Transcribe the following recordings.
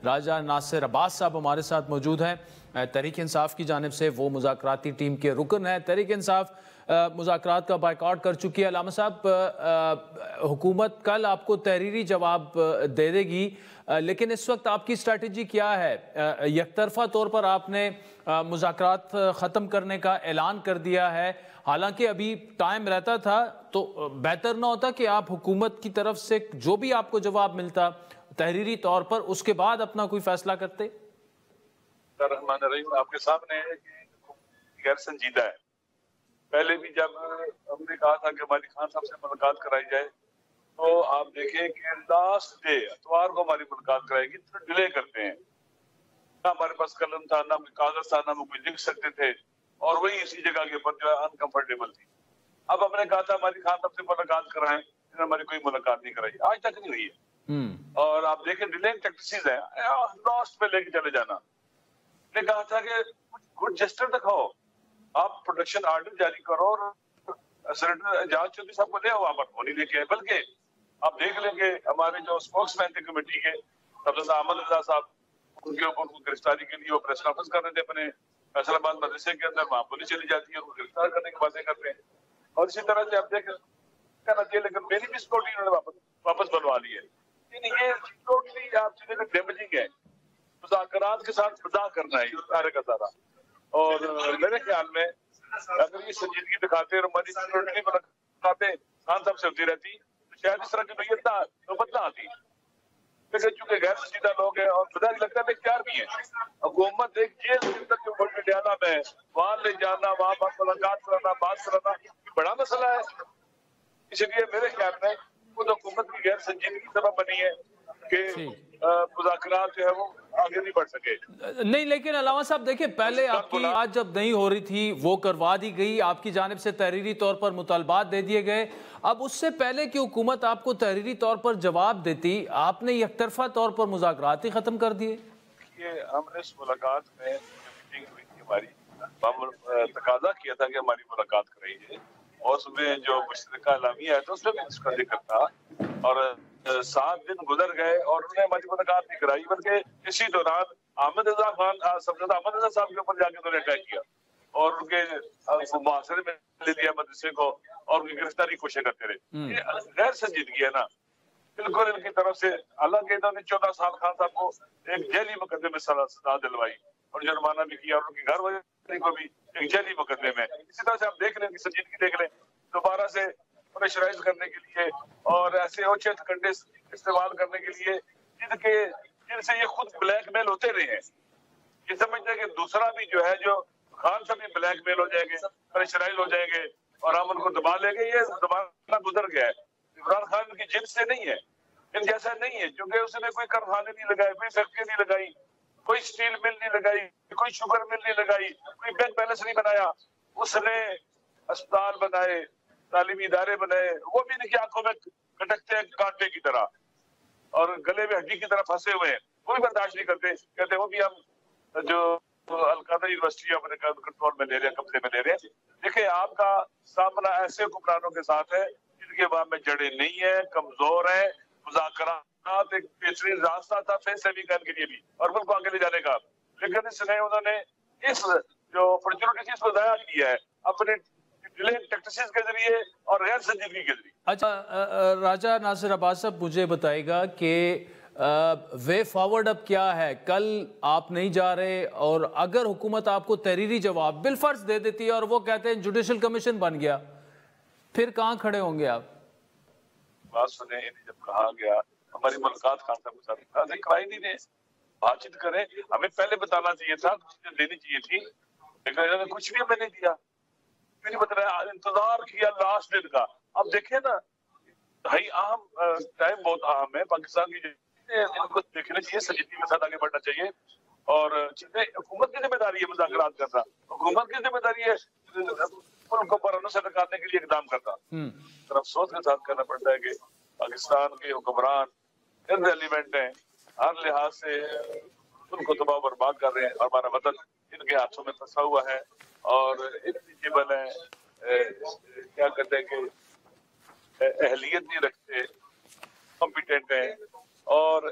راجہ ناصر عباس صاحب ہمارے ساتھ موجود ہیں، تحریک انصاف کی جانب سے، وہ مذاکراتی ٹیم کے رکن ہیں۔ تحریک انصاف مذاکرات کا بائیکاٹ کر چکی ہے۔ علامہ صاحب، حکومت کل آپ کو تحریری جواب دے دے گی، لیکن اس وقت آپ کی اسٹریٹجی کیا ہے؟ یک طرفہ طور پر آپ نے مذاکرات ختم کرنے کا اعلان کر دیا ہے، حالانکہ ابھی ٹائم رہتا تھا، تو بہتر نہ ہوتا کہ آپ حکومت کی طرف سے جو بھی آپ کو جواب ملتا تحریری طور پر اس کے بعد اپنا کوئی فیصلہ کرتے؟ الرحمن الرحیم، آپ کے سامنے ہے کہ غیر سنجیدہ ہے۔ پہلے بھی جب ہم نے کہا تھا کہ مہدی خان صاحب سے ملاقات کرائی جائے تو آپ دیکھیں کہ لاسٹ ڈے اتوار کو ہماری ملاقات کرائی گی، تو ڈیلے کرتے ہیں۔ نہ ہمارے پاس قلم تھا، نہ کاغذ تھا، نہ وہ کوئی لکھ سکتے تھے، اور وہی اسی جگہ کے اوپر جو ہے انکمفرٹیبل تھی۔ اب ہم نے کہا تھا مہدی خان صاحب سے ملاقات کرائیں، انہوں نے ہماری کوئی ملاقات نہیں کرائی، آج تک نہیں ہوئی ہے۔ اور آپ دیکھیں ڈیلے ٹیکٹسز ہیں، لاسٹ پہ لے کے چلے جانا۔ نے کہا تھا کہ گڈ جسٹر دکھاؤ، آپ پروڈکشن آرڈر جاری کرو اور سینیٹر اعجاز چودھری صاحب کو لے آؤ، آپ کو نہیں لے کے آئے۔ بلکہ آپ دیکھ لیں کہ ہمارے جو اسپوکس مین تھے کمیٹی کے سبزہ احمد رضا صاحب، ان کے اوپر گرفتاری کے لیے وہ پریس کانفرنس کر رہے تھے اپنے فیصل آباد مدرسے کے اندر، وہاں پولیس چلی جاتی ہے، ان کو گرفتار کرنے کی باتیں کرتے ہیں۔ اور اسی طرح سے آپ دیکھ کرنا چاہیے، لیکن میری بھی سیکورٹی انہوں نے واپس بنوا لی ہے۔ یہ ٹوٹلی آپ سے ڈیمیجنگ ہے، مذاکرات کے ساتھ مزاح کرنا ہے یہ سارے کا سارا۔ اور میرے خیال میں اگر یہ سنجیدگی دکھاتے اور ہماری سیکورٹی ملاقاتیں خان صاحب سے ہوتی رہتی تو شاید اس طرح کی نوبت نہ آتی۔ لیکن چونکہ غیر سنجیدہ لوگ ہیں اور مجھے لگتا ہے اختیار بھی ہیں، حکومت ایک جیل کے اندر جو پٹیالہ میں وہاں لے جانا، وہاں ملاقات کرانا، بات کرانا بڑا مسئلہ ہے۔ اس لیے میرے خیال میں خود حکومت کی غیر سنجیدگی سبب بنی ہے کہ مذاکرات جو ہے وہ آگے نہیں بڑھ سکے۔ نہیں، لیکن علامہ صاحب دیکھیں، پہلے آپ کی بات جب نہیں ہو رہی تھی وہ کروا دی گئی، آپ کی جانب سے تحریری طور پر مطالبات دے دیے گئے، اب اس سے پہلے کہ حکومت آپ کو تحریری طور پر جواب دیتی، آپ نے یک طرفہ طور پر مذاکرات ہی ختم کر دیے۔ ہم نے اس ملاقات میں میٹنگ ہوئی تھی ہماری، تقاضا کیا تھا کہ ہماری ملاقات کرائی جائے، اور اس میں جو مشترکہ اعلامیہ ہے تو اس میں بھی اس کا ذکر تھا، اور 7 دن گزر گئے اور انہوں نے ہماری ملاقات نہیں کرائی، بلکہ اسی دوران احمد رضا خان سبزہ احمد رضا صاحب کے اوپر جا کے انہوں نے اٹیک کیا اور ان کے محاصرے میں لے لیا مدرسے کو اور ان کی گرفتاری کی کوشش کرتے رہے۔ یہ غیر سنجیدگی ہے نا، بالکل ان کی طرف سے۔ حالانکہ انہوں نے 14 سال خان صاحب کو ایک جیلی مقدمے میں سزا دلوائی اور جرمانہ بھی کیا، اور ان کے گھر والے کو بھی ایک جیلی مقدمے میں۔ اسی طرح سے آپ دیکھ لیں کہ سنجیدگی دیکھ لیں، دوبارہ سے پریشرائز کرنے کے لیے اور ایسے اوچھے کنڈے استعمال کرنے کے لیے جن سے یہ خود بلیک میل ہوتے رہے ہیں، یہ سمجھتے ہیں کہ دوسرا بھی جو ہے جو خان صاحب بھی بلیک میل ہو جائیں گے، پریشرائز ہو جائیں گے اور ہم ان کو دبا لیں گے۔ یہ زمانہ گزر گیا ہے، عمران خان کی جنس سے نہیں ہے، ان جیسا نہیں ہے، کیونکہ اس نے کوئی کارخانے نہیں لگائے، کوئی فیکٹری نہیں لگائی، کوئی سٹیل مل نہیں لگائی، کوئی شوگر مل نہیں لگائی، کوئی بینک بیلنس نہیں بنایا۔ اس نے اسپتال بنائے، تعلیمی ادارے بنائے، وہ بھی ان کی آنکھوں میں کٹکتے ہیں کانٹے کی طرح اور گلے میں ہڈی کی طرح پھنسے ہوئے ہیں، وہ بھی برداشت نہیں کرتے، کہتے وہ بھی ہم جو القادہ یونیورسٹی اپنے کنٹرول میں لے رہے ہیں، قبضے میں لے رہے ہیں۔ دیکھیں، آپ کا سامنا ایسے حکمرانوں کے ساتھ ہے جن کے وہاں میں جڑیں نہیں ہیں، کمزور ہیں۔ مذاکرات ایک بہترین راستہ تھا فیصلے بھی کرنے کے لیے بھی اور ملک کو آگے لے جانے کا، لیکن اس نے انہوں نے اس جو اپرچونٹیز کو ضائع کیا ہے اپنے ڈیلے ٹیکٹسز کے ذریعے اور غیر سنجیدگی کے ذریعے۔ اچھا، راجہ ناصر عباس صاحب مجھے بتائے گا کہ وے فارورڈ اب کیا ہے؟ کل آپ نہیں جا رہے، اور اگر حکومت آپ کو تحریری جواب بالفرض دے دیتی ہے اور وہ کہتے ہیں جوڈیشل کمیشن بن گیا، پھر کہاں کھڑے ہوں گے آپ؟ بات سنیں، انہیں جب کہا گیا ہماری ملاقات خان صاحب کے ساتھ کرائی نہیں دے، بات چیت کریں، ہمیں پہلے بتانا چاہیے تھا، دینی چاہیے تھی، لیکن انہوں نے کچھ بھی ہمیں نہیں دیا، نہیں بتایا، انتظار کیا لاسٹ ڈیٹ کا۔ اب دیکھیں نا، بھائی اہم ٹائم بہت اہم ہے پاکستان کی، ان کو دیکھنا چاہیے، سنجیدگی کے ساتھ آگے بڑھنا چاہیے، اور حکومت کی ذمہ داری ہے مذاکرات کرنا، حکومت کی ذمہ داری ہے ملک کو پرانوں سے نکالنے کے لیے اقدام کرنا۔ اور افسوس کے ساتھ کہنا پڑتا ہے کہ پاکستان کے حکمران ارریلیونٹ ہیں، ہر لحاظ سے ان کو تباہ و برباد کر رہے ہیں، اور ہمارا وطن ان کے ہاتھوں میں پھنسا ہوا ہے اور انٹیجیبل ہے، کیا کہتے ہیں کہ اہلیت نہیں رکھتے، کمپیٹنٹ ہیں، اور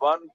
1